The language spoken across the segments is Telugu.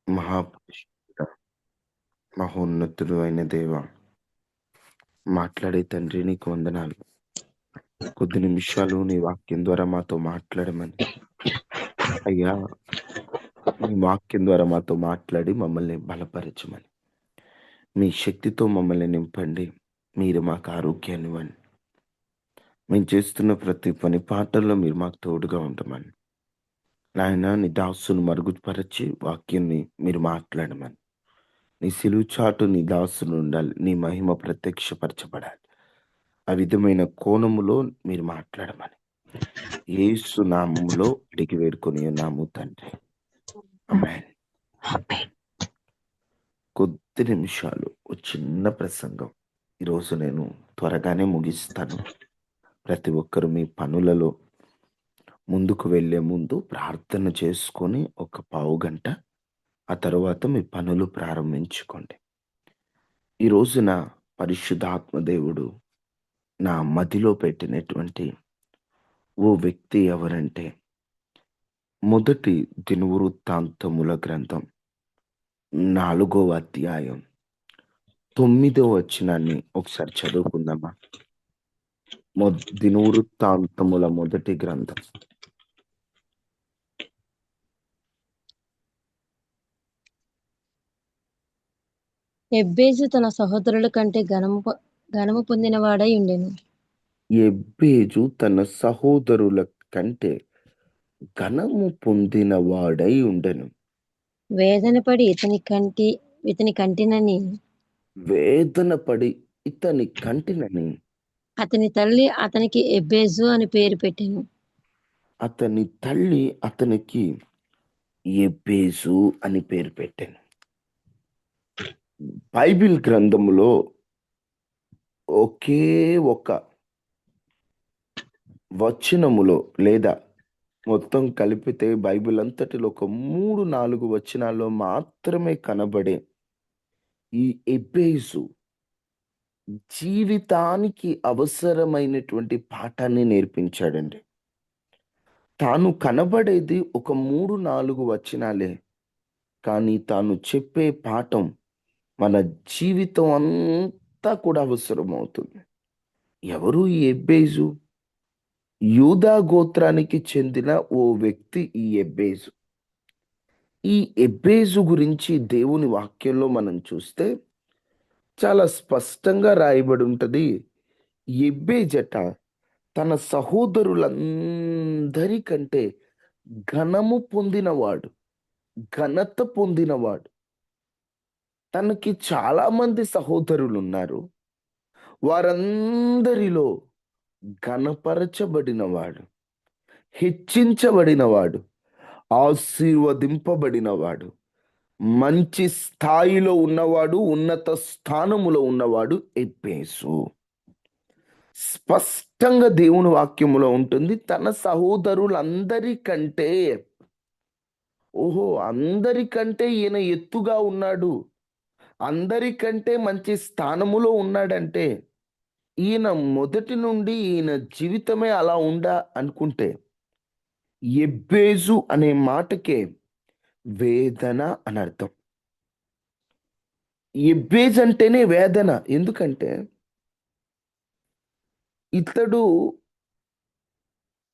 మహాపరిశుద్ధుడా, మహోన్నతుడు అయిన దేవ, మాట్లాడే తండ్రి నీకు వందనాలు. కొద్ది నిమిషాలు నీ వాక్యం ద్వారా మాతో మాట్లాడమని అయ్యా, నీ వాక్యం ద్వారా మాతో మాట్లాడి మమ్మల్ని బలపరచమని, మీ శక్తితో మమ్మల్ని నింపండి. మీరు మాకు ఆరోగ్యాన్ని ఇవ్వండి. మేము చేస్తున్న ప్రతి పని పాటల్లో మీరు మాకు తోడుగా ఉండమని, నాయన నీ దాసును మరుగుపరచి వాక్యాన్ని మీరు మాట్లాడమని, నీ సిలువు చాటు నీ దాసును ఉండాలి, నీ మహిమ ప్రత్యక్షపరచబడాలి. ఆ విధమైన కోణములో మీరు మాట్లాడమని యేసు నామములో అడిగి వేడుకొని ఉన్నాము తండ్రి. ఆమేన్. కొద్ది నిమిషాలు ఒక చిన్న ప్రసంగం. ఈరోజు నేను త్వరగానే ముగిస్తాను. ప్రతి ఒక్కరు మీ పనులలో ముందుకు వెళ్ళే ముందు ప్రార్థన చేసుకొని ఒక పావుగంట ఆ తర్వాత మీ పనులు ప్రారంభించుకోండి. ఈ రోజున పరిశుద్ధాత్మ దేవుడు నా మదిలో పెట్టినటువంటి ఓ వ్యక్తి ఎవరంటే, మొదటి దినవృత్తాంతముల గ్రంథం 4వ అధ్యాయం 9వ వచనాన్ని ఒకసారి చదువుకుందామా? దినవృత్తాంతముల మొదటి గ్రంథం ఎబ్బేజు తన సహోదరుల కంటే ఘనము పొందినవాడై ఉండెను. ఎబ్బేజు తన సహోదరుల కంటే ఘనము పొందినవాడై ఉండెను. వేదనపడి ఇతని కంటినని వేదనపడి ఇతని కంటినని అతని తల్లి అతనికి ఎబ్బేజు అని పేరు పెట్టెను. అతని తల్లి అతనికి ఎబ్బేజు అని పేరు పెట్టాను. బైబిల్ గ్రంథములో ఒకే ఒక వచనములో లేదా మొత్తం కలిపితే బైబిల్ అంతటిలో ఒక 3-4 వచనాల్లో మాత్రమే కనబడే ఈ ఎబ్బేజు జీవితానికి అవసరమైనటువంటి పాఠాన్ని నేర్పించాడండి. తాను కనబడేది ఒక 3-4 వచనాలే, కానీ తాను చెప్పే పాఠం మన జీవితం అంతా కూడా అవసరమవుతుంది. ఎవరు ఈ ఎబ్బేజు? యూదా గోత్రానికి చెందిన ఓ వ్యక్తి ఈ ఎబ్బేజు. ఈ ఎబ్బేజు గురించి దేవుని వాక్యంలో మనం చూస్తే చాలా స్పష్టంగా రాయబడి ఉంటది. ఎబ్బేజట తన సహోదరులందరికంటే ఘనము పొందినవాడు, ఘనత పొందినవాడు. తనకి చాలా మంది సహోదరులు ఉన్నారు. వారందరిలో ఘనపరచబడినవాడు, హెచ్చించబడినవాడు, ఆశీర్వదింపబడినవాడు, మంచి స్థాయిలో ఉన్నవాడు, ఉన్నత స్థానములో ఉన్నవాడు ఎబ్బేసు. స్పష్టంగా దేవుని వాక్యములో ఉంటుంది. తన సహోదరులందరికంటే, ఓహో, అందరికంటే ఈయన ఎత్తుగా ఉన్నాడు, అందరికంటే మంచి స్థానములో ఉన్నాడంటే ఈయన మొదటి నుండి ఈయన జీవితమే అలా ఉండా అనుకుంటే, ఎబ్బేజు అనే మాటకే వేదన అని అర్థం. ఎబ్బేజ్ అంటేనే వేదన. ఎందుకంటే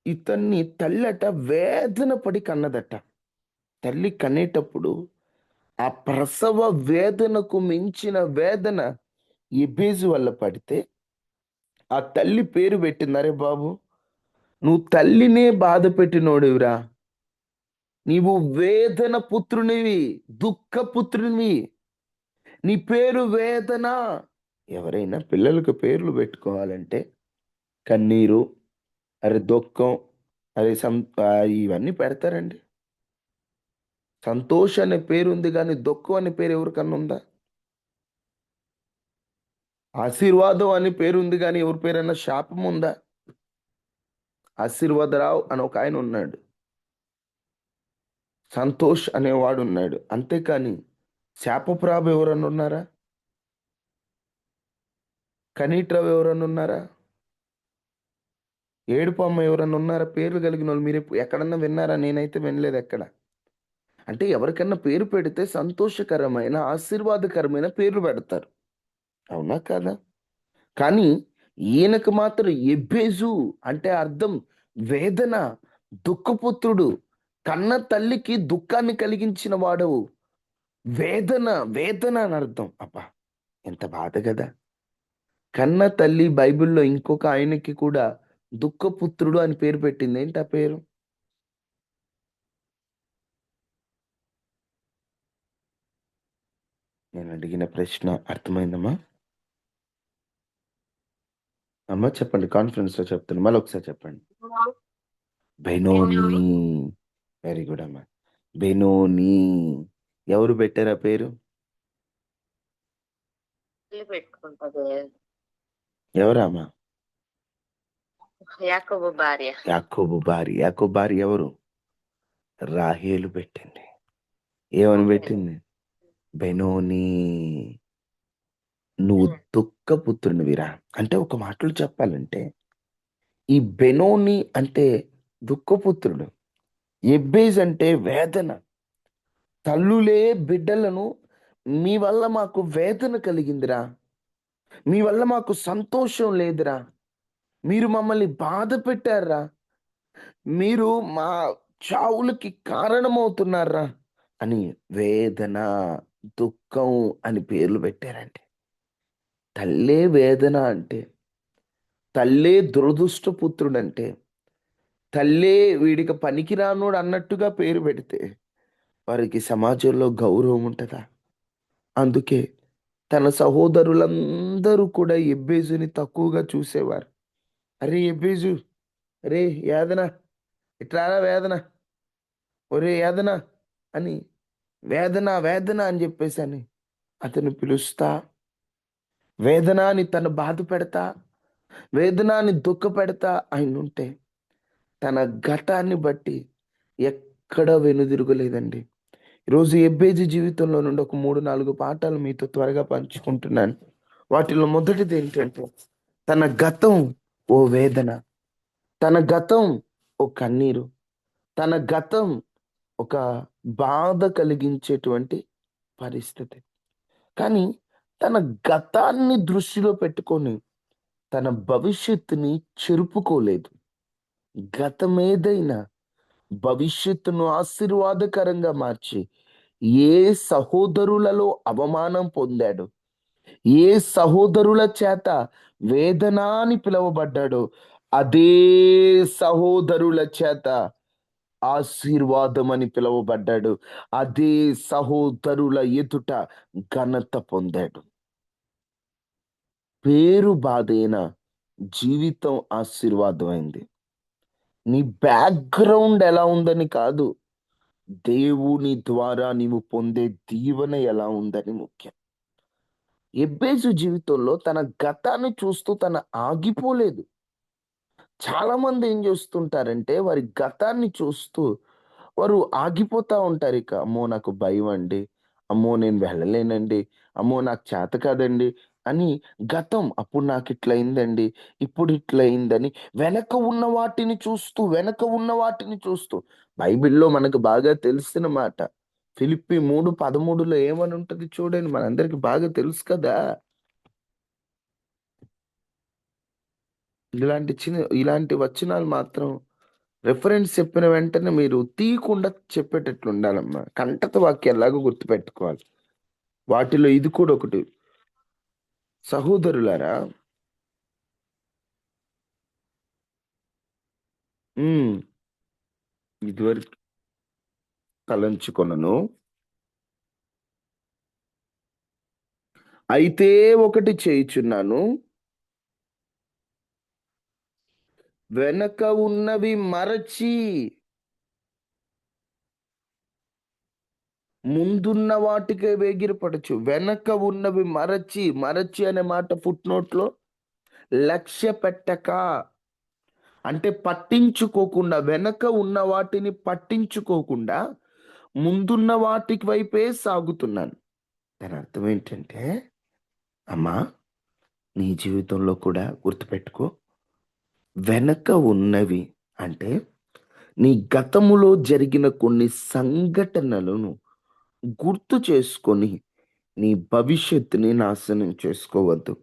ఇతన్ని తల్లట వేదన పడి కన్నదట. తల్లి కనేటప్పుడు ఆ ప్రసవ వేదనకు మించిన వేదన ఎబ్బేజు వల్ల పడితే ఆ తల్లి పేరు పెట్టిందరే బాబు, నువ్వు తల్లినే బాధ పెట్టినోడివిరా, నీవు వేదన పుత్రునివి, దుఃఖ పుత్రునివి, నీ పేరు వేదన. ఎవరైనా పిల్లలకు పేర్లు పెట్టుకోవాలంటే కన్నీరు, అరే దుఃఖం, అరే ఇవన్నీ పెడతారండి. సంతోష్ అనే పేరు ఉంది, కానీ దుఃఖం అనే పేరు ఎవరికన్నా ఉందా? ఆశీర్వాదం అనే పేరు ఉంది, కానీ ఎవరి పేరైనా శాపం ఉందా? ఆశీర్వాదరావు అని ఒక ఆయన ఉన్నాడు, సంతోష్ అనేవాడు ఉన్నాడు. అంతేకాని శాపప్రాభు ఎవరన్నా ఉన్నారా? కనీట్రావు ఎవరన్నా ఉన్నారా? ఏడుపమ్మ ఎవరన్నా ఉన్నారా? పేర్లు కలిగిన వాళ్ళు మీరు ఎక్కడన్నా విన్నారా? నేనైతే వినలేదు ఎక్కడ. అంటే ఎవరికన్నా పేరు పెడితే సంతోషకరమైన, ఆశీర్వాదకరమైన పేర్లు పెడతారు. అవునా కాదా? కానీ ఈయనకు మాత్రం ఎబ్బేజు అంటే అర్థం వేదన, దుఃఖపుత్రుడు, కన్న తల్లికి దుఃఖాన్ని కలిగించిన వాడవు. వేదన, వేదన అని అర్థం. అబ్బా! ఎంత బాధ గదా! కన్న తల్లి బైబిల్‌లో ఇంకొక ఆయనకి కూడా దుఃఖపుత్రుడు అని పేరు పెట్టింది. ఏంటి ఆ పేరు? నేను అడిగిన ప్రశ్న అర్థమైందమ్మా? అమ్మ చెప్పండి. కాన్ఫిడెన్స్‌తో చెప్తున్నా. మళ్ళొకసారి చెప్పండి. బెనోని. వెరీ గుడ్ అమ్మా. బెనోని. ఎవరు పెట్టారు ఆ పేరు? పెట్టుకుంటది ఎవరమ్మా? యాకోబు భార్య. యాకోబు భార్య. యాకోబు భార్య ఎవరు? రాహేలు పెట్టింది. ఏమని పెట్టింది? బెనోని. నువ్వు దుఃఖపుత్రునివిరా. అంటే ఒక మాటలో చెప్పాలంటే ఈ బెనోని అంటే దుఃఖపుత్రుడు. ఎబ్బేజ్ అంటే వేదన. తల్లులే బిడ్డలను మీ వల్ల మాకు వేదన కలిగిందిరా. మీ వల్ల మాకు సంతోషం లేదురా. మీరు మమ్మల్ని బాధ పెట్టారా. మీరు మా చావులకి కారణమవుతున్నారా అని వేదన, దుఃఖం అని పేర్లు పెట్టారండి. తల్లే వేదన అంటే, తల్లే దురదృష్టపుత్రుడంటే, తల్లే వీడికి పనికిరానోడు అన్నట్టుగా పేరు పెడితే వారికి సమాజంలో గౌరవం ఉంటుందా? అందుకే తన సహోదరులందరూ కూడా ఎబ్బేజుని తక్కువగా చూసేవారు. అరే ఎబ్బేజు, అరే యాదన, ఇట్రారా వేదన, ఒరే యాదన అని వేదన వేదన అని చెప్పేసి అని అతను పిలుస్తా, వేదన అని తను బాధ పెడతా, వేదన అని దుఃఖ పెడతా ఆయనుంటే తన గతాన్ని బట్టి ఎక్కడ వెనుదిరగలేదండి. ఈరోజు ఎబ్బేజు జీవితంలో నుండి ఒక 3-4 పాఠాలు మీతో త్వరగా పంచుకుంటున్నాను. వాటిలో మొదటిది ఏంటంటే తన గతం ఓ వేదన, తన గతం ఓ కన్నీరు, తన గతం ఒక బాధ కలిగించేటువంటి పరిస్థితి. కానీ తన గతాన్ని దృష్టిలో పెట్టుకొని తన భవిష్యత్తుని చెరుపుకోలేదు. గతమేదైనా భవిష్యత్తును ఆశీర్వాదకరంగా మార్చి ఏ సహోదరులలో అవమానం పొందాడు, ఏ సహోదరుల చేత వేదన అని పిలువబడ్డాడో అదే సహోదరుల చేత ఆశీర్వాదం అని పిలువబడ్డాడు. అదే సహోదరుల ఎదుట ఘనత పొందాడు. పేరు బాధైనా జీవితం ఆశీర్వాదమైంది. నీ బ్యాక్‌గ్రౌండ్ ఎలా ఉందని కాదు, దేవుని ద్వారా నీవు పొందే దీవెన ఎలా ఉందని ముఖ్యం. ఎబ్బేసు జీవితంలో తన గతాన్ని చూస్తూ తను ఆగిపోలేదు. చాలామంది ఏం చేస్తుంటారంటే వారి గతాన్ని చూస్తూ వారు ఆగిపోతా ఉంటారు. ఇక అమ్మో నాకు భయమండి, అమ్మో నేను వెళ్ళలేనండి, అమ్మో నాకు చేత కాదండి అని గతం అప్పుడు నాకు ఇట్లా అయిందండి, ఇప్పుడు ఇట్లా అయిందని వెనక ఉన్న వాటిని చూస్తూ, వెనక ఉన్న వాటిని చూస్తూ బైబిల్‌లో మనకు బాగా తెలిసిన మాట ఫిలిప్పి 3:13లో ఏమని ఉంటది చూడండి. మనందరికి బాగా తెలుసు కదా! ఇలాంటి వచనాలు మాత్రం రిఫరెన్స్ చెప్పిన వెంటనే మీరు తీయకుండా చెప్పేటట్లు ఉండాలమ్మా. కంటత వాక్యాల్లాగా గుర్తుపెట్టుకోవాలి. వాటిలో ఇది కూడా ఒకటి. సహోదరులారా, హ్మ్. ఇదివరకు తలంచుకొనను. అయితే ఒకటి చేయుచున్నాను. వెనక ఉన్నవి మరచి ముందున్న వాటికే వేగిరపడచ్చు. వెనక ఉన్నవి మరచి, మరచి అనే మాట ఫుట్‌నోట్‌లో లక్ష్య పెట్టక అంటే పట్టించుకోకుండా, వెనక ఉన్న వాటిని పట్టించుకోకుండా ముందున్న వాటికి వైపే సాగుతున్నాను. దాని అర్థం ఏంటంటే, అమ్మా నీ జీవితంలో కూడా గుర్తుపెట్టుకో, వెనక ఉన్నవి అంటే నీ గతములో జరిగిన కొన్ని సంఘటనలను గుర్తు చేసుకొని నీ భవిష్యత్తుని నాశనం చేసుకోవద్దు.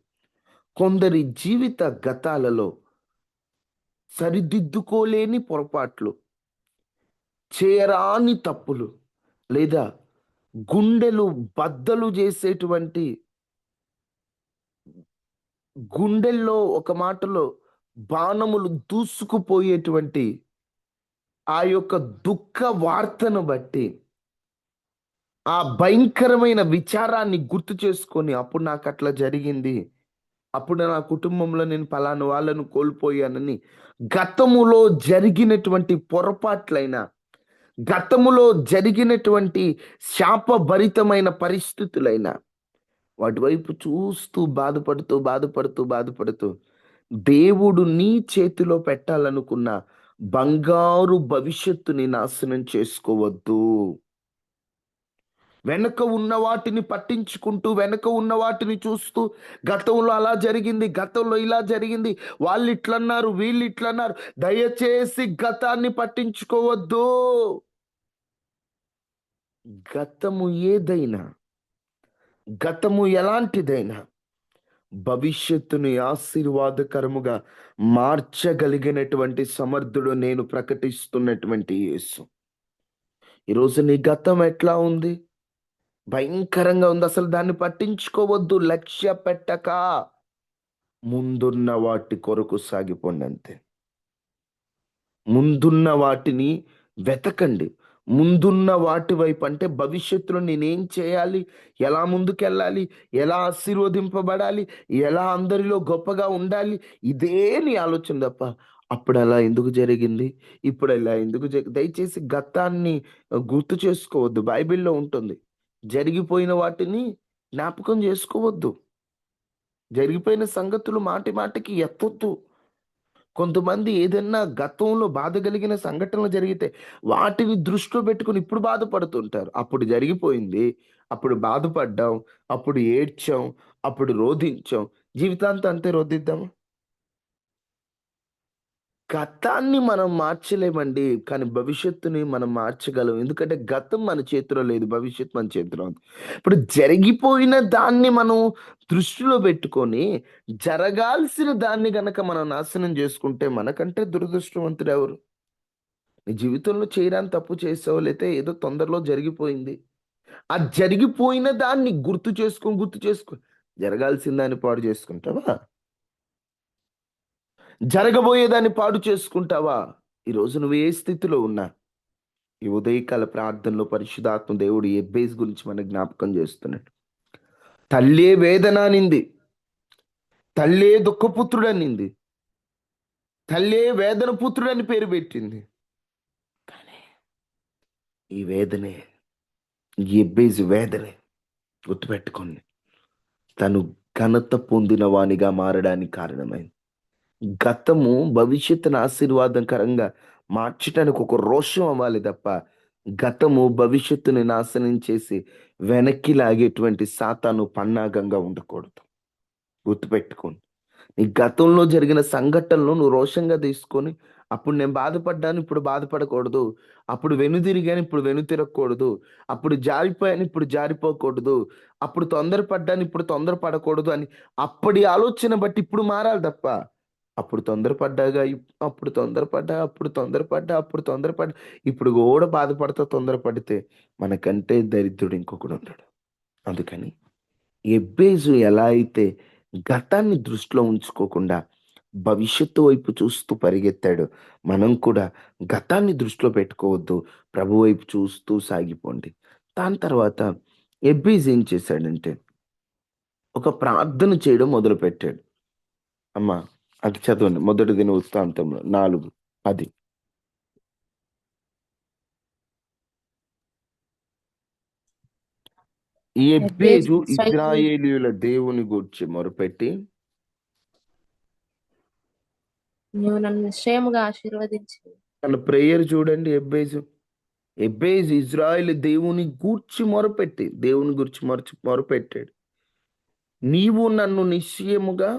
కొందరి జీవిత గతాలలో సరిదిద్దుకోలేని పొరపాట్లు, చేయరాని తప్పులు, లేదా గుండెలు బద్దలు చేసేటువంటి, గుండెల్లో ఒక మాటలో బాణములు దూసుకుపోయేటువంటి ఆ యొక్క దుఃఖ వార్తను బట్టి ఆ భయంకరమైన విచారాన్ని గుర్తు చేసుకొని, అప్పుడు నాకు అట్లా జరిగింది, అప్పుడు నా కుటుంబంలో నేను పలానా వాళ్ళను కోల్పోయానని, గతములో జరిగినటువంటి పొరపాట్లైనా, గతములో జరిగినటువంటి శాపభరితమైన పరిస్థితులైనా వాటి వైపు చూస్తూ బాధపడుతూ బాధపడుతూ బాధపడుతూ దేవుడు నీ చేతిలో పెట్టాలనుకున్న బంగారు భవిష్యత్తుని నాశనం చేసుకోవద్దు. వెనక ఉన్న వాటిని పట్టించుకుంటూ, వెనక ఉన్న వాటిని చూస్తూ, గతంలో అలా జరిగింది, గతంలో ఇలా జరిగింది, వాళ్ళు ఇట్లన్నారు, వీళ్ళు ఇట్లన్నారు. దయచేసి గతాన్ని పట్టించుకోవద్దు. గతము ఏదైనా, గతము ఎలాంటిదైనా భవిష్యత్తుని ఆశీర్వాదకరముగా మార్చగలిగినటువంటి సమర్థుడు నేను ప్రకటిస్తున్నటువంటి యేసు. ఈరోజు నీ గతం ఎట్లా ఉంది? భయంకరంగా ఉంది. అసలు దాన్ని పట్టించుకోవద్దు. లక్ష్య పెట్టక ముందున్న వాటి కొరకు సాగిపోండి అంతే. ముందున్న వాటిని వెతకండి. ముందున్న వాటి వైపు, అంటే భవిష్యత్తులో నేనేం చేయాలి, ఎలా ముందుకెళ్ళాలి, ఎలా ఆశీర్వదింపబడాలి, ఎలా అందరిలో గొప్పగా ఉండాలి, ఇదే నీ ఆలోచన తప్ప అప్పుడు అలా ఎందుకు జరిగింది, ఇప్పుడు ఇలా ఎందుకు దయచేసి గతాన్ని గుర్తు చేసుకోవద్దు. బైబిల్లో ఉంటుంది, జరిగిపోయిన వాటిని జ్ఞాపకం చేసుకోవద్దు. జరిగిపోయిన సంగతులు మాటి మాటికి ఎత్తొద్దు. కొంతమంది ఏదన్నా గతంలో బాధ కలిగిన సంఘటనలు జరిగితే వాటిని దృష్టిలో పెట్టుకుని ఇప్పుడు బాధపడుతుంటారు. అప్పుడు జరిగిపోయింది, అప్పుడు బాధపడ్డాం, అప్పుడు ఏడ్చాం, అప్పుడు రోధించాం, జీవితాంతం అంతే రోధిద్దామా? గతాన్ని మనం మార్చలేమండి, కానీ భవిష్యత్తుని మనం మార్చగలం. ఎందుకంటే గతం మన చేతిలో లేదు, భవిష్యత్తు మన చేతిలో ఉంది. ఇప్పుడు జరిగిపోయిన దాన్ని మనం దృష్టిలో పెట్టుకొని జరగాల్సిన దాన్ని గనక మనం నాశనం చేసుకుంటే మనకంటే దురదృష్టవంతుడు ఎవరు? నీ జీవితంలో చేయరాని తప్పు చేసావు, లేతే ఏదో తొందరలో జరిగిపోయింది, ఆ జరిగిపోయిన దాన్ని గుర్తు చేసుకొని జరగాల్సిన దాన్ని పాడు చేసుకుంటావా? జరగబోయేదాన్ని పాడు చేసుకుంటావా? ఈరోజు నువ్వు ఏ స్థితిలో ఉన్నా, ఈ ఉదయకాల ప్రార్థనలో పరిశుద్ధాత్మ దేవుడు ఎబ్బేస్ గురించి మనకు జ్ఞాపకం చేస్తున్నాడు. తల్లే వేదన అనింది, తల్లే దుఃఖపుత్రుడు అనింది, తల్లే వేదన పుత్రుడు అని పేరు పెట్టింది. కానీ ఈ వేదనే, ఎబ్బేసు వేదనే గుర్తుపెట్టుకోండి, తను ఘనత పొందిన వానిగా మారడానికి కారణమైంది. గతము భవిష్యత్తును ఆశీర్వాదకరంగా మార్చడానికి ఒక రోషం అవ్వాలి తప్ప, గతము భవిష్యత్తుని నాశనం చేసి వెనక్కి లాగేటువంటి సాతాను పన్నాగంగా ఉండకూడదు. గుర్తుపెట్టుకోండి, నీ గతంలో జరిగిన సంఘటనలు నువ్వు రోషంగా తీసుకొని, అప్పుడు నేను బాధపడ్డాను ఇప్పుడు బాధపడకూడదు, అప్పుడు వెనుదిరిగాను ఇప్పుడు వెనుతిరగకూడదు, అప్పుడు జారిపోయాను ఇప్పుడు జారిపోకూడదు, అప్పుడు తొందరపడ్డాను ఇప్పుడు తొందరపడకూడదు అని అప్పటి ఆలోచన బట్టి ఇప్పుడు మారాలి తప్ప, అప్పుడు తొందరపడ్డాగా, అప్పుడు తొందరపడ్డా ఇప్పుడు కూడా బాధపడతా తొందరపడితే మనకంటే దరిద్రుడు ఇంకొకడు ఉంటాడు. అందుకని ఎబ్బేజు ఎలా అయితే గతాన్ని దృష్టిలో ఉంచుకోకుండా భవిష్యత్తు వైపు చూస్తూ పరిగెత్తాడు, మనం కూడా గతాన్ని దృష్టిలో పెట్టుకోవద్దు, ప్రభు వైపు చూస్తూ సాగిపోండి. దాని తర్వాత ఎబ్బేజ్ ఏం చేశాడంటే ఒక ప్రార్థన చేయడం మొదలుపెట్టాడు. అమ్మా అది చదవండి, మొదటి దిన వృత్తాంతంలో 4:10. ఈ ఎబ్బేజు ఇజ్రాయేలీయుల దేవుని గూర్చి మొరపెట్టి, నువ్వు నన్ను నిశ్చయముగా ఆశీర్వదించి, తన ప్రేయర్ చూడండి. ఎబ్బేజు ఇజ్రాయేల్ దేవుని గూర్చి మొరపెట్టి, దేవుని గురించి మొరపెట్టాడు. నీవు నన్ను నిశ్చయముగా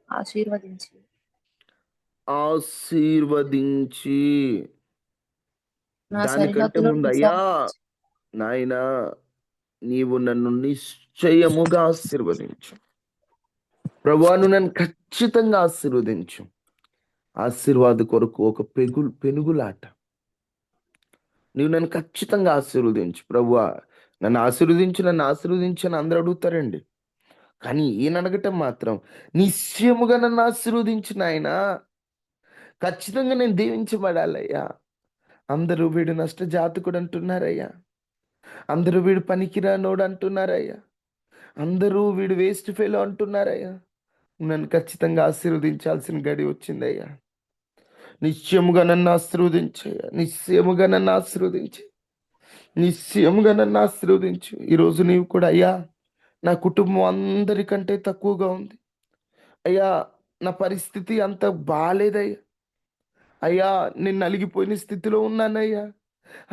ఆశీర్వదించి ఆశీర్వదించి, నా దానికంటే సరిహద్దులో ముందు అయ్యా నాయనా నీవు నన్ను నిశ్చయముగా ఆశీర్వదించు. ప్రభువా నువ్వు నన్ను ఖచ్చితంగా ఆశీర్వదించు. ఆశీర్వాద కొరకు ఒక పెనుగులాట. నీవు నన్ను ఖచ్చితంగా ఆశీర్వదించు ప్రభువా. నన్ను ఆశీర్వదించు అని అందరూ అడుగుతారండి. కానీ ఈయన అడగటం మాత్రం నిశ్చయముగా నన్ను ఆశీర్వదించు నాయనా. ఖచ్చితంగా నేను దీవించబడాలయ్యా. అందరూ వీడు నష్టజాతకుడు అంటున్నారయ్యా. అందరూ వీడు పనికిరానోడు అంటున్నారయ్యా. అందరూ వీడు వేస్ట్ ఫెలో అంటున్నారయ్యా. నన్ను ఖచ్చితంగా ఆశీర్వదించాల్సిన గడి వచ్చిందయ్యా. నిశ్చయముగా నన్ను ఆశీర్వదించయ్యా. నిశ్చయముగా నన్ను ఆశీర్వదించు. నిశ్చయముగా నన్ను ఆశీర్వదించు. ఈరోజు నీవు కూడా అయ్యా నా కుటుంబం అందరికంటే తక్కువగా ఉంది అయ్యా. నా పరిస్థితి అంత బాలేదయ్యా. అయ్యా నేను నలిగిపోయిన స్థితిలో ఉన్నానయ్యా.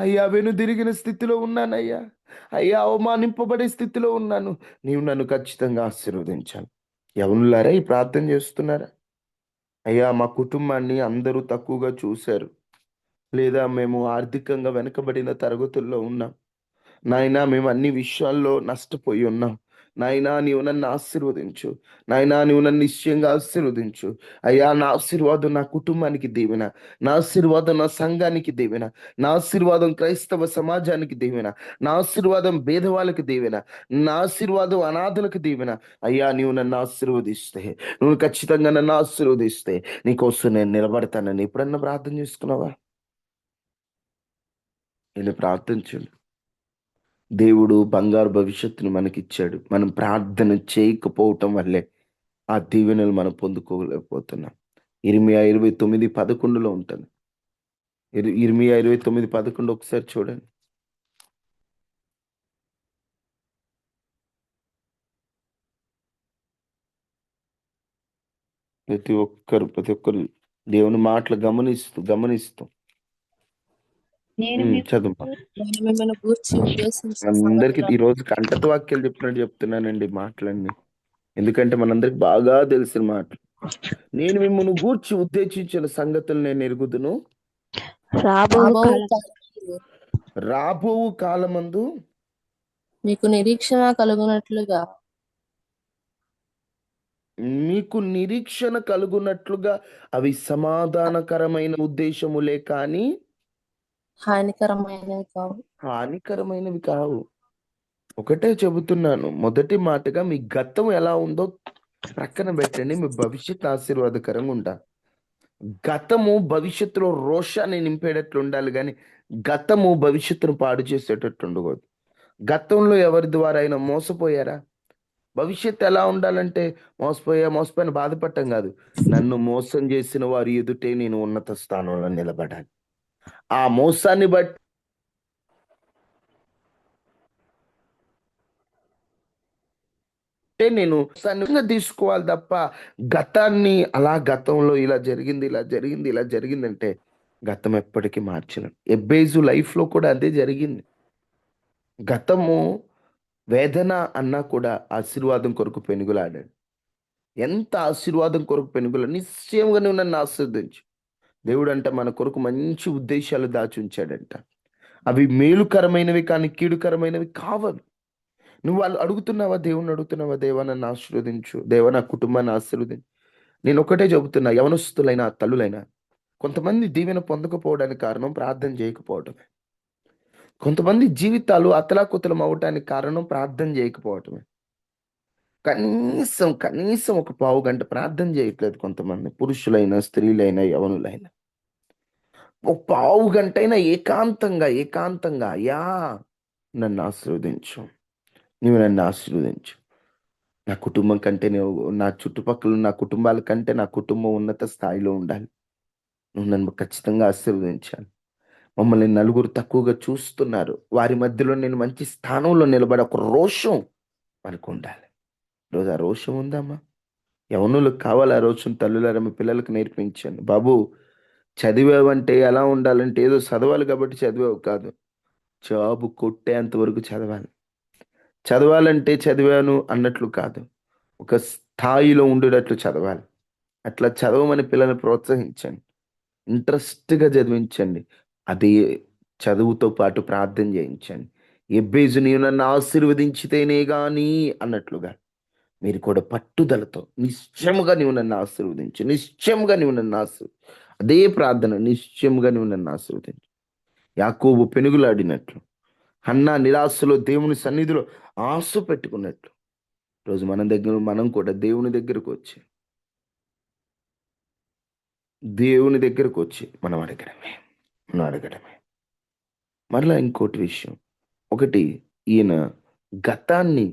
అయ్యా వెనుదిరిగిన స్థితిలో ఉన్నానయ్యా. అయ్యా అవమానింపబడే స్థితిలో ఉన్నాను. నీవు నన్ను ఖచ్చితంగా ఆశీర్వదించాలి. ఎవరులారా ఈ ప్రార్థన చేస్తున్నారా? అయ్యా మా కుటుంబాన్ని అందరూ తక్కువగా చూశారు, లేదా మేము ఆర్థికంగా వెనుకబడిన తరగతుల్లో ఉన్నాం నాయనా. మేము అన్ని విషయాల్లో నష్టపోయి ఉన్నాం నాయనా. నీవు నన్ను ఆశీర్వదించు నాయనా. నీవు నన్ను నిశ్చయంగా ఆశీర్వదించు అయ్యా. నా ఆశీర్వాదం నా కుటుంబానికి దీవెన, నా ఆశీర్వాదం నా సంఘానికి దీవెన, నా ఆశీర్వాదం క్రైస్తవ సమాజానికి దీవెన, నా ఆశీర్వాదం భేదవాళ్ళకి దీవెన, నా ఆశీర్వాదం అనాథలకు దీవెన. అయ్యా నీవు నన్ను ఆశీర్వదిస్తే, నువ్వు ఖచ్చితంగా నన్ను ఆశీర్వదిస్తే నీకోసం నేను నిలబడతానని ఎప్పుడన్నా ప్రార్థన చేసుకున్నావా? నేను ప్రార్థించండి. దేవుడు బంగారు భవిష్యత్తును మనకిచ్చాడు. మనం ప్రార్థన చేయకపోవటం వల్లే ఆ దీవెనలు మనం పొందుకోలేకపోతున్నాం. ఇర్మియా 29:11 ఉంటుంది. ఇర్మియా 29:11 ఒకసారి చూడండి. ప్రతి ఒక్కరు దేవుని మాటలు గమనిస్తూ చదువు. నేను మిమ్మల్ని గూర్చి ఉద్దేశించిన అందరికి సంగతులను ఈ రోజు కంటత వాక్యాలు చెప్పినట్టు చెప్తున్నానండి మాటలన్నీ. ఎందుకంటే మనందరికి బాగా తెలిసిన మాటలు. నేను మిమ్మల్ని గూర్చి ఉద్దేశించిన సంగతులు నేను ఎరుగుదును. రాబో కాలమందు మీకు నిరీక్షణ కలుగునట్లుగా అవి సమాధానకరమైన ఉద్దేశములే కానీ హానికరమైనవి కావు. ఒకటే చెబుతున్నాను, మొదటి మాటగా మీ గతం ఎలా ఉందో ప్రక్కన పెట్టండి. మీ భవిష్యత్ ఆశీర్వాదకరంగా ఉండాలి. గతము భవిష్యత్తులో రోషాన్ని నింపేటట్లు ఉండాలి, కానీ గతము భవిష్యత్తును పాడు చేసేటట్టు ఉండకూడదు. గతంలో ఎవరి ద్వారా అయినా మోసపోయారా? భవిష్యత్తు ఎలా ఉండాలంటే మోసపోయిన బాధపడటం కాదు, నన్ను మోసం చేసిన వారి ఎదుటే నేను ఉన్నత స్థానంలో నిలబడాలి. ఆ మోసాన్ని బట్టి నేను తీసుకోవాలి తప్ప గతాన్ని గతంలో ఇలా జరిగింది అంటే గతం ఎప్పటికీ మార్చలేం. ఎబ్బేజు లైఫ్లో కూడా అదే జరిగింది. గతము వేదన అన్నా కూడా ఆశీర్వాదం కొరకు పెనుగులాడాడు. ఎంత ఆశీర్వాదం కొరకు పెనుగుల నిశ్చయంగా నువ్వు నన్ను ఆశీర్వదించు. దేవుడు అంట మన కొరకు మంచి ఉద్దేశాలు దాచి ఉంచాడంట. అవి మేలుకరమైనవి కానీ కీడుకరమైనవి కావవి. నువ్వు వాళ్ళు అడుగుతున్నావా? దేవుణ్ణి అడుగుతున్నావా? దేవా నన్ను ఆశీర్వదించు, దేవా నా కుటుంబాన్ని ఆశీర్వదించు. నేను ఒకటే చెబుతున్నా, యవనస్తులైనా తల్లులైనా, కొంతమంది దీవెన పొందకపోవడానికి కారణం ప్రార్థన చేయకపోవటమే. కొంతమంది జీవితాలు అతలాకుతలం అవటానికి కారణం ప్రార్థన చేయకపోవటమే. కనీసం ఒక పావు గంట ప్రార్థన చేయట్లేదు కొంతమంది, పురుషులైనా స్త్రీలైనా యవనులైనా. ఒక పావు గంట అయినా ఏకాంతంగా అయ్యా నన్ను ఆశీర్వదించు, నువ్వు నన్ను ఆశీర్వదించు. నా కుటుంబం కంటే నా చుట్టుపక్కల నా కుటుంబాల కంటే నా కుటుంబం ఉన్నత స్థాయిలో ఉండాలి. నువ్వు నన్ను ఖచ్చితంగా ఆశీర్వదించాలి. మమ్మల్ని నలుగురు తక్కువగా చూస్తున్నారు, వారి మధ్యలో నేను మంచి స్థానంలో నిలబడి ఒక రోషం మనకు ఉండాలి. ఈరోజు ఆ రోషం ఉందమ్మా? యవనులకు కావాలి ఆ రోషం. తల్లులారా మీ పిల్లలకు నేర్పించాను. బాబు చదివావంటే ఎలా ఉండాలంటే ఏదో చదవాలి కాబట్టి చదివావు కాదు, జాబు కొట్టేంత వరకు చదవాలి. చదవాలంటే చదివాను అన్నట్లు కాదు, ఒక స్థాయిలో ఉండేటట్లు చదవాలి. అట్లా చదవమని పిల్లల్ని ప్రోత్సహించండి. ఇంట్రెస్ట్గా చదివించండి. అదే చదువుతో పాటు ప్రార్థన చేయించండి. ఎబ్బేజు నీవు నన్ను ఆశీర్వదించితేనే గాని అన్నట్లుగా మీరు కూడా పట్టుదలతో నిశ్చయముగా నీవు నన్ను ఆశీర్వదించు, నిశ్చయముగా నీవు నన్ను అదే ప్రార్థన, నిశ్చయముగా నీవు నన్ను ఆశీర్వదించు. యాకోబు పెనుగులాడినట్లు, హన్నా నిరాశలో దేవుని సన్నిధిలో ఆశ పెట్టుకున్నట్లు రోజు మనం కూడా దేవుని దగ్గరకు వచ్చి మనం అడగడమే. మరలా ఇంకోటి విషయం, ఒకటి, ఈయన గతాన్ని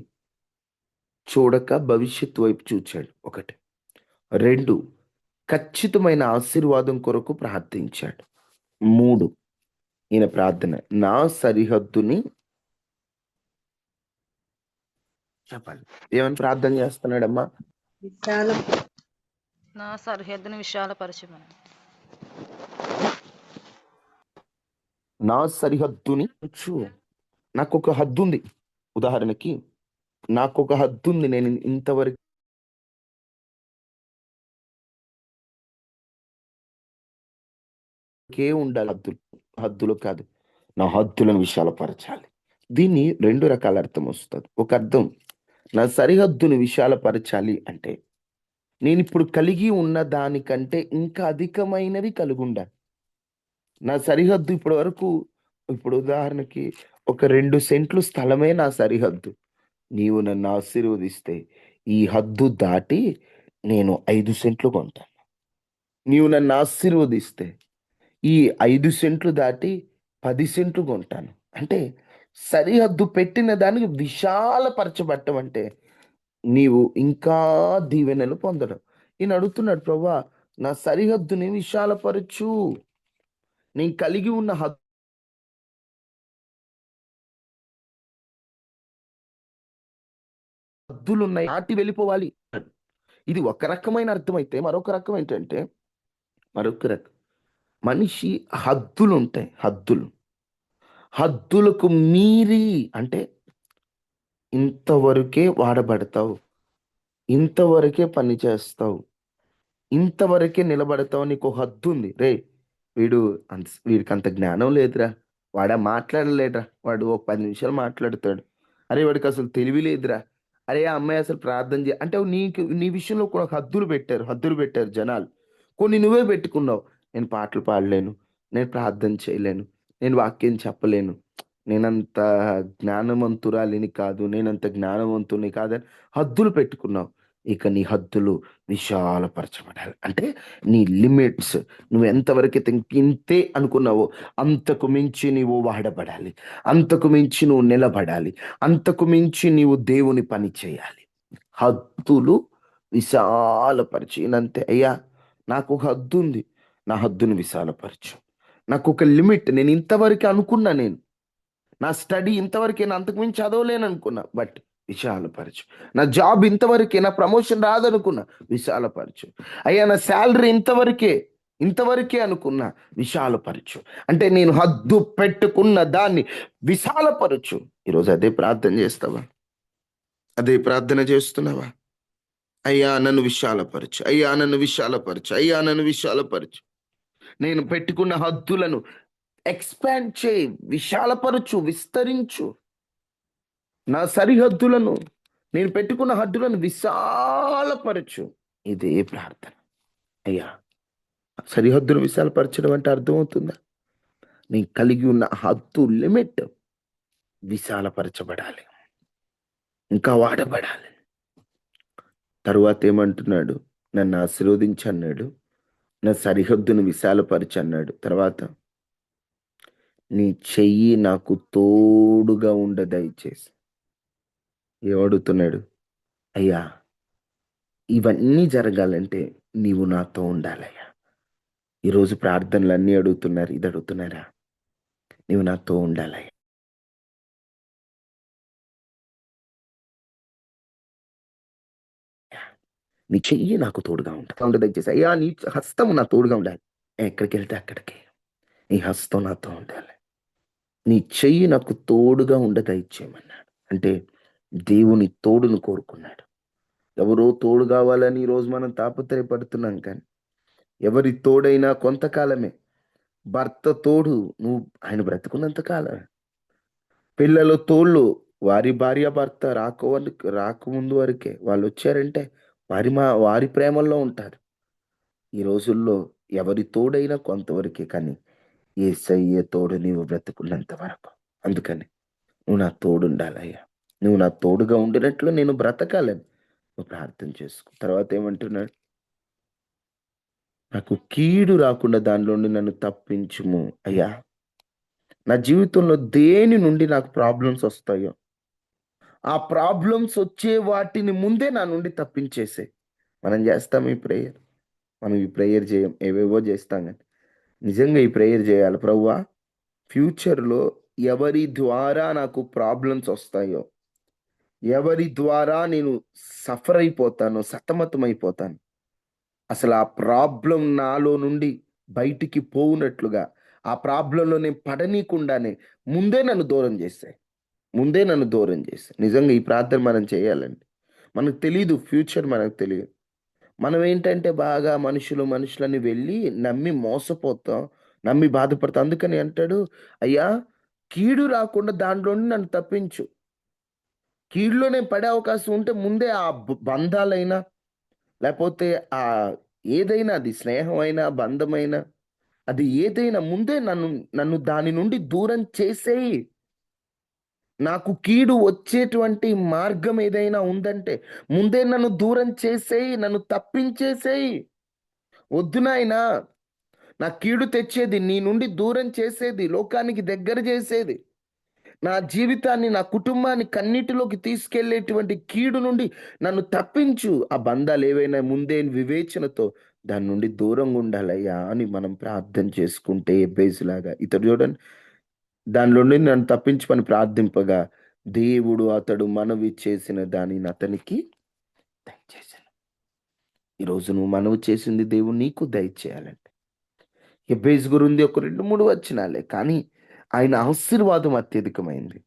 చూడక భవిష్యత్తు వైపు చూచాడు. ఒకటి. 2, ఖచ్చితమైన ఆశీర్వాదం కొరకు ప్రార్థించాడు. 3, ఈయన ప్రార్థన నా సరిహద్దుని చెప్పాలి. ఏమని ప్రార్థన చేస్తున్నాడమ్మా? నా సరిహద్దును విశాలపరచమని. నా సరిహద్దుని నాకు ఒక హద్దు ఉంది. ఉదాహరణకి నాకు ఒక హద్దు ఉంది. నేను ఇంతవరకే ఉండాలి. హద్దులు కాదు, నా హద్దులను విశాలపరచాలి. దీన్ని 2 రకాల అర్థం వస్తుంది. ఒక అర్థం, నా సరిహద్దును విశాలపరచాలి అంటే నేను ఇప్పుడు కలిగి ఉన్న దానికంటే ఇంకా అధికమైనవి కలిగి ఉండాలి. నా సరిహద్దు ఇప్పుడు ఉదాహరణకి ఒక 2 సెంట్లు స్థలమే నా సరిహద్దు. నీవు నన్ను ఆశీర్వదిస్తే ఈ హద్దు దాటి నేను 5 సెంట్లు కొంటాను. నీవు నన్ను ఆశీర్వదిస్తే ఈ 5 సెంట్లు దాటి 10 సెంట్లు కొంటాను. అంటే సరిహద్దు పెట్టిన దానికి విశాలపరచబట్టం అంటే నీవు ఇంకా దీవెనలు పొందడం. ఈయన అడుగుతున్నాడు, ప్రభువా నా సరిహద్దుని విశాలపరచు. నేను కలిగి ఉన్న హద్దులున్నాయి, దాటి వెళ్ళిపోవాలి. ఇది ఒక రకమైన అర్థం అయితే, మరొక రకం ఏంటంటే మనిషి హద్దులు ఉంటాయి. హద్దులకు మీరి అంటే ఇంతవరకే వాడబడతావు, ఇంతవరకే పని చేస్తావు, ఇంతవరకే నిలబడతావు. నీకు హద్దు ఉంది. వీడికి అంత జ్ఞానం లేదురా, మాట్లాడలేదురా, వాడు ఒక 10 నిమిషాలు మాట్లాడతాడు. అరే వాడికి అసలు తెలివి లేదురా, అరే ఆ అమ్మాయి అసలు ప్రార్థన అంటే నీ విషయంలో కూడా హద్దులు పెట్టారు జనాలు. కొన్ని నువ్వే పెట్టుకున్నావు. నేను పాటలు పాడలేను, నేను ప్రార్థన చేయలేను, నేను వాక్యం చెప్పలేను, నేనంత జ్ఞానవంతురాలిని కాదు, నేనంత జ్ఞానవంతుని కాదని హద్దులు పెట్టుకున్నావు. ఇక నీ హద్దులు విశాలపరచబడాలి. అంటే నీ లిమిట్స్, నువ్వు ఎంతవరకు ఇంతే అనుకున్నావో అంతకు మించి నీవు వాడబడాలి, అంతకు మించి నువ్వు నిలబడాలి, అంతకు మించి నీవు దేవుని పని చేయాలి. హద్దులు విశాలపరిచినంతే. అయ్యా నాకు ఒక హద్దు ఉంది, నా హద్దును విశాలపరచు. నాకు ఒక లిమిట్, నేను ఇంతవరకు అనుకున్నా, నా స్టడీ ఇంతవరకే, నా అంతకుమించి చదవలేను అనుకున్నా, బట్ విశాలపరచు. నా జాబ్ ఇంతవరకే, నా ప్రమోషన్ రాదనుకున్నా, విశాలపరచు. అయ్యా నా శాలరీ ఇంతవరకే అనుకున్నా, విశాలపరచు. అంటే నేను హద్దు పెట్టుకున్న దాన్ని విశాలపరచు. ఈరోజు అదే ప్రార్థన చేస్తావా? అదే ప్రార్థన చేస్తున్నావా? అయ్యా నన్ను విశాలపరచు, అయ్యా నన్ను విశాలపరచు, అయ్యా నన్ను విశాలపరచు. నేను పెట్టుకున్న హద్దులను ఎక్స్పాండ్ చేయి, విశాలపరచు, విస్తరించు. నా సరిహద్దులను, నేను పెట్టుకున్న హద్దులను విశాలపరచు. ఇదే ప్రార్థన. అయ్యా సరిహద్దును విశాలపరచడం అంటే అర్థమవుతుందా? నేను కలిగి ఉన్న హద్దు లిమిట్ విశాలపరచబడాలి, ఇంకా వాడబడాలి. తరువాత ఏమంటున్నాడు? నన్ను ఆశీర్వదించి అన్నాడు, నా సరిహద్దును విశాలపరచు అన్నాడు. తర్వాత నీ చెయ్యి నాకు తోడుగా ఉండ దయచేసి. ఏమడుగుతున్నాడు? అయ్యా ఇవన్నీ జరగాలంటే నీవు నాతో ఉండాలయ్యా. ఈరోజు ప్రార్థనలు అన్నీ అడుగుతున్నారు, ఇది అడుగుతున్నారా? నీవు నాతో ఉండాలయ్యా. నీ చెయ్యి నాకు తోడుగా ఉండాలి దయచేసి. అయ్యా నీ హస్తం నా తోడుగా ఉండాలి. ఎక్కడికి వెళ్తే అక్కడికి నీ హస్తం నాతో ఉండాలి. నీ చెయ్యి నాకు తోడుగా దయచేయమన్నాడు. అంటే దేవుని తోడును కోరుకున్నాడు. ఎవరో తోడు కావాలని ఈరోజు మనం తాపత్రయపడుతున్నాం, కానీ ఎవరి తోడైనా కొంతకాలమే. భర్త తోడు నువ్వు ఆయన బ్రతుకున్నంత కాలం. పిల్లలు తోళ్ళు వారి భార్య భర్త రాకముందు వరకే. వాళ్ళు వచ్చారంటే వారి ప్రేమల్లో ఉంటారు. ఈ రోజుల్లో ఎవరి తోడైనా కొంతవరకే, కానీ యేసయ్య తోడు నీవు బ్రతుకున్నంత వరకు. అందుకని నువ్వు నా తోడు ఉండాలయ్యా, నువ్వు నా తోడుగా ఉండినట్లు నేను బ్రతకాలని నువ్వు ప్రార్థన చేసుకో. తర్వాత ఏమంటున్నాడు? నాకు కీడు రాకుండా దానిలో నుండి నన్ను తప్పించుము అయ్యా. నా జీవితంలో దేని నుండి నాకు ప్రాబ్లమ్స్ వస్తాయో ఆ ప్రాబ్లమ్స్ వచ్చే వాటిని ముందే నా నుండి తప్పించేసే. మనం చేస్తాం ఈ ప్రేయర్, మనం ఈ ప్రేయర్ చేయం, ఏవేవో చేస్తాం, కానీ నిజంగా ఈ ప్రేయర్ చేయాలి. ప్రభువా, ఫ్యూచర్లో ఎవరి ద్వారా నాకు ప్రాబ్లమ్స్ వస్తాయో, ఎవరి ద్వారా నేను సఫర్ అయిపోతాను, సతమతమైపోతాను, అసలు ఆ ప్రాబ్లం నాలో నుండి బయటికి పోవునట్లుగా, ఆ ప్రాబ్లంలో నేను పడనీకుండానే ముందే నన్ను దూరం చేశాయి, ముందే నన్ను దూరం చేశాయి. నిజంగా ఈ ప్రార్థన మనం చేయాలండి. మనకు తెలీదు, ఫ్యూచర్ మనకు తెలియదు. మనం ఏంటంటే బాగా మనుషులని వెళ్ళి నమ్మి మోసపోతాం, నమ్మి బాధపడతాం. అందుకని అంటాడు, అయ్యా కీడు రాకుండా దాంట్లో నుండి నన్ను తప్పించు. కీడులో నేను పడే అవకాశం ఉంటే ముందే ఆ బంధాలైనా, లేకపోతే ఆ ఏదైనా, అది స్నేహం అయినా బంధమైనా, అది ఏదైనా ముందే నన్ను దాని నుండి దూరం చేసేయి. నాకు కీడు వచ్చేటువంటి మార్గం ఏదైనా ఉందంటే ముందే నన్ను దూరం చేసేయి, నన్ను తప్పించేసేయి. వద్దు నాయనా, నా కీడు తెచ్చేది, నీ నుండి దూరం చేసేది, లోకానికి దగ్గర చేసేది, నా జీవితాన్ని నా కుటుంబాన్ని కన్నిటిలోకి తీసుకెళ్లేటువంటి కీడు నుండి నన్ను తప్పించు. ఆ బంధాలు ఏవైనా ముందే వివేచనతో దాని నుండి దూరంగా ఉండాలయ్యా అని మనం ప్రార్థన చేసుకుంటే, ఎబ్బేసులాగా ఇతడు చూడండి, దానిలో నుండి నన్ను తప్పించమని ప్రార్థింపగా దేవుడు అతడు మనవి చేసిన దానిని అతనికి దయచేశాను. ఈరోజు నువ్వు మనవి చేసింది దేవుడు నీకు దయచేయాలంటే, ఎబ్బేసు గురించి ఒక 2-3 వచనాలే, కానీ ఆయన ఆశీర్వాదం అత్యధికమైంది.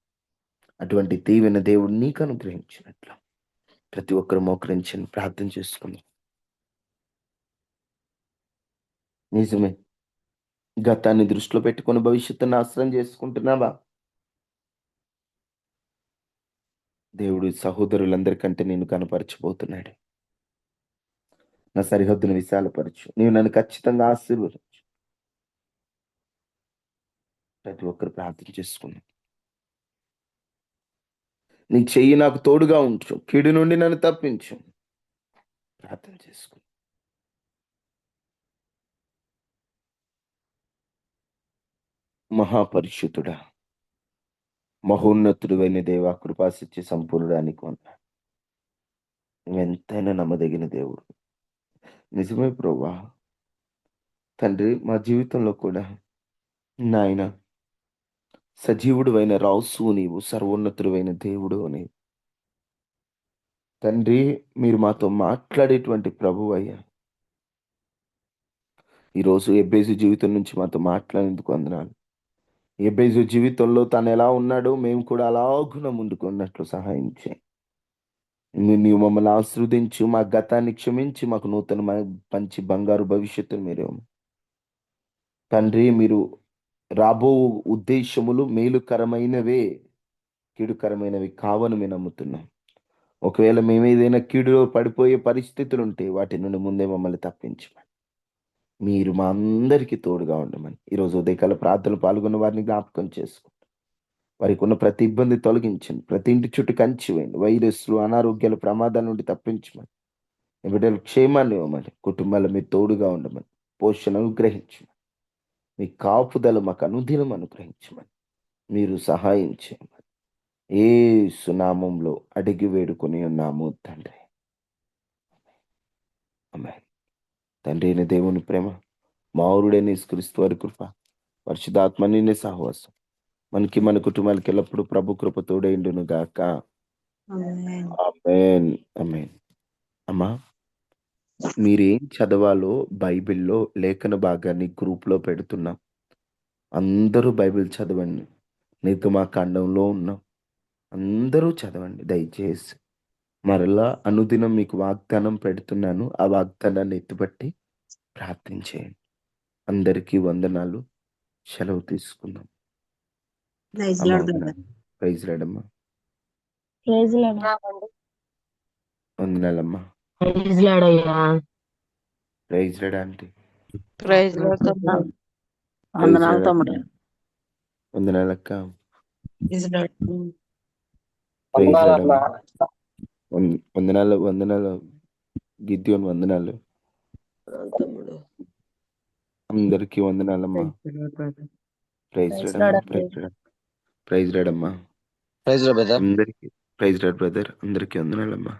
అటువంటి దీవెన దేవుడు నీకు అనుగ్రహించినట్లు ప్రతి ఒక్కరు మోకరించని ప్రార్థన చేసుకుందాం. నిజమే, గతాన్ని దృష్టిలో పెట్టుకొని భవిష్యత్తును నాశనం చేసుకుంటున్నావా? దేవుడు సహోదరులందరికంటే నేను కనపరచబోతున్నాడు. నా సరిహద్దును విశాలపరచు, నీవు నన్ను ఖచ్చితంగా ఆశీర్వదించు. ప్రతి ఒక్కరు ప్రార్థన చేసుకున్నాం. నీ చెయ్యి నాకు తోడుగా ఉంచు, కీడు నుండి నన్ను తప్పించు. ప్రార్థన చేసుకున్నాం. మహాపరిశుద్ధుడా, మహోన్నతుడైన దేవా, కృపాసత్య సంపూర్ణానికి వందనాలు. నువ్వెంతైనా నమ్మదగిన దేవుడు. నిజమే ప్రభువా. తండ్రి, మా జీవితంలో కూడా నాయన సజీవుడువైన రాసు నీవు, సర్వోన్నతుడైన దేవుడు నీవు. తండ్రి, మీరు మాతో మాట్లాడేటువంటి ప్రభువు అయ్యా. ఈరోజు ఎబ్బేసు జీవితం నుంచి మాతో మాట్లాడేందుకు వందనాలు. ఎబ్బేసు జీవితంలో తను ఎలా ఉన్నాడో మేము కూడా అలాగున ముందుకు ఉన్నట్లు సహాయం చేయి. నీవు మమ్మల్ని ఆశీర్వదించు, మా గతాన్ని క్షమించి మాకు నూతన మంచి బంగారు భవిష్యత్తును మీరు తండ్రి. మీరు రాబో ఉద్దేశములు మేలుకరమైనవే, కీడుకరమైనవి కావని మేము నమ్ముతున్నాం. ఒకవేళ మేమేదైనా కీడులో పడిపోయే పరిస్థితులు ఉంటే వాటి నుండి ముందే మమ్మల్ని తప్పించమని, మీరు మా అందరికీ తోడుగా ఉండమని ఈరోజు ఉదయకాల ప్రార్థనలు పాల్గొన్న వారిని జ్ఞాపకం చేసుకోండి. వారికి ఉన్న ప్రతి ఇబ్బంది తొలగించండి, ప్రతి ఇంటి చుట్టూ కంచి వేయండి, వైరస్లు అనారోగ్యాల ప్రమాదాల నుండి తప్పించమని, బిడ్డలు క్షేమాన్ని ఇవ్వమని, కుటుంబాల మీరు తోడుగా ఉండమని, పోషణ అనుగ్రహించమని, మీ కాపుదల మాకు అనుదినం అనుగ్రహించమని, మీరు సహాయం చేయమని యేసు నామములో అడిగి వేడుకొని ఉన్నాము తండ్రి. ఆమేన్. తండ్రి అయిన దేవుని ప్రేమ, మావురుడైన యేసుక్రీస్తు వారి కృప, పరిశుద్ధాత్మని సహవాసం మనకి మన కుటుంబాలకి ఎల్లప్పుడూ ప్రభు కృప తోడైండును గాక. ఆమేన్. ఆమేన్. ఆమేన్. అమ్మా, మీరేం చదవాలో బైబిల్లో లేఖన భాగాన్ని గ్రూప్లో పెడుతున్నాం. అందరూ బైబిల్ చదవండి. నిర్గమాకాండంలో ఉన్నాం, అందరూ చదవండి దయచేసి. మరలా అనుదినం మీకు వాగ్దానం పెడుతున్నాను. ఆ వాగ్దానాన్ని ఎత్తుపట్టి ప్రార్థించేయండి. అందరికీ వందనాలు. సెలవు తీసుకుందాం. ప్రైజ్ అమ్మా లార్డ్ వందనాలు. ప్రైజ్ రాడమ్మా. Praise lord. వందనాలమ్మా. ప్రైజ్ లార్డ్ అయ్యా. Praise lord aunty. Praise lord తమ్ముడు. వందనాలు తమ్ముడు. వందనాలక్క. Praise lord. ప్రైజ్ రాడమ్మా. వందనాలు గిద్యోన్. వందనాలు తమ్ముడు. అందరికీ వందనాలమ్మా. ప్రైజ్ Praise రాడమ్మా. Lord. Praise lord. ప్రైజ్ రాడమ్మా. Praise brother. అందరికీ ప్రైజ్ రాడ్ బ్రదర్. అందరికీ వందనాలమ్మా.